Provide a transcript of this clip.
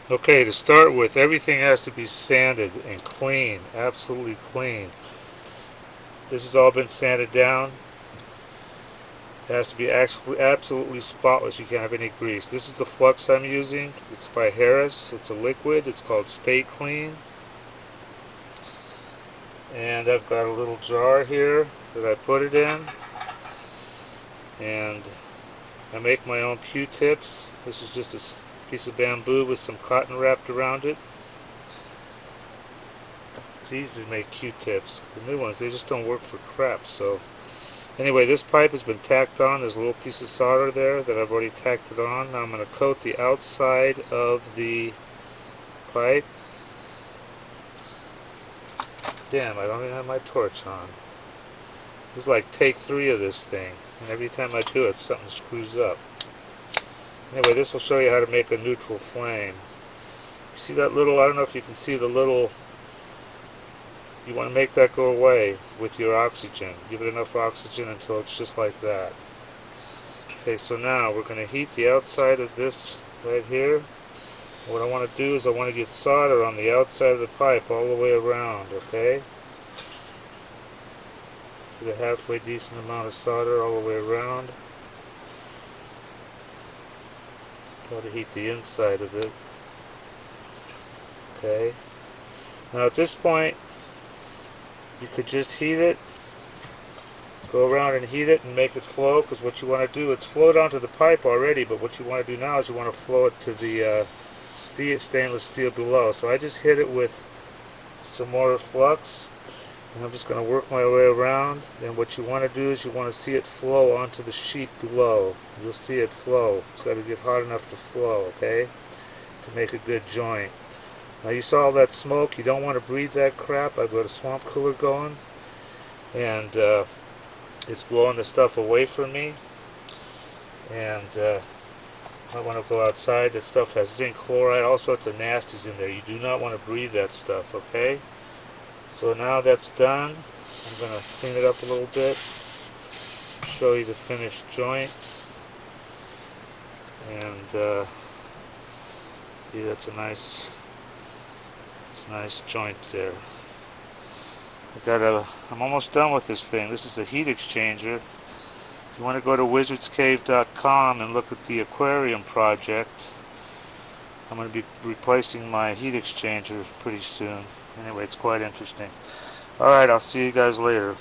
Okay, to start with, everything has to be sanded and clean, absolutely clean. This has all been sanded down. It has to be absolutely spotless. You can't have any grease. This is the flux I'm using. It's by Harris. It's a liquid. It's called Stay Clean. And I've got a little jar here that I put it in. And I make my own Q-tips. This is just a piece of bamboo with some cotton wrapped around it. It's easy to make Q-tips. The new ones, they just don't work for crap. So anyway, this pipe has been tacked on. There's a little piece of solder there that I've already tacked it on. Now I'm going to coat the outside of the pipe. Damn, I don't even have my torch on. This is like take 3 of this thing, and every time I do it, something screws up. Anyway, this will show you how to make a neutral flame. You see that little, I don't know if you can see the little, you want to make that go away with your oxygen. Give it enough oxygen until it's just like that. Okay, so now we're going to heat the outside of this right here. What I want to do is I want to get solder on the outside of the pipe all the way around, okay? Get a halfway decent amount of solder all the way around. Try to heat the inside of it. Okay. Now at this point, you could just heat it. Go around and heat it and make it flow, because what you want to do, it's flowed onto the pipe already, but what you want to do now is you want to flow it to the stainless steel below. So I just hit it with some more flux, and I'm just going to work my way around. And what you want to do is you want to see it flow onto the sheet below. You'll see it flow. It's got to get hot enough to flow, okay, to make a good joint. Now you saw all that smoke. You don't want to breathe that crap. I've got a swamp cooler going, and it's blowing the stuff away from me. And I want to go outside. That stuff has zinc chloride, all sorts of nasties in there. You do not want to breathe that stuff, okay? So now that's done, I'm going to clean it up a little bit, show you the finished joint. And see, that's a nice joint there. I'm almost done with this thing. This is a heat exchanger. If you want to go to wizardscave.com and look at the aquarium project, I'm going to be replacing my heat exchanger pretty soon. Anyway, it's quite interesting. Alright, I'll see you guys later.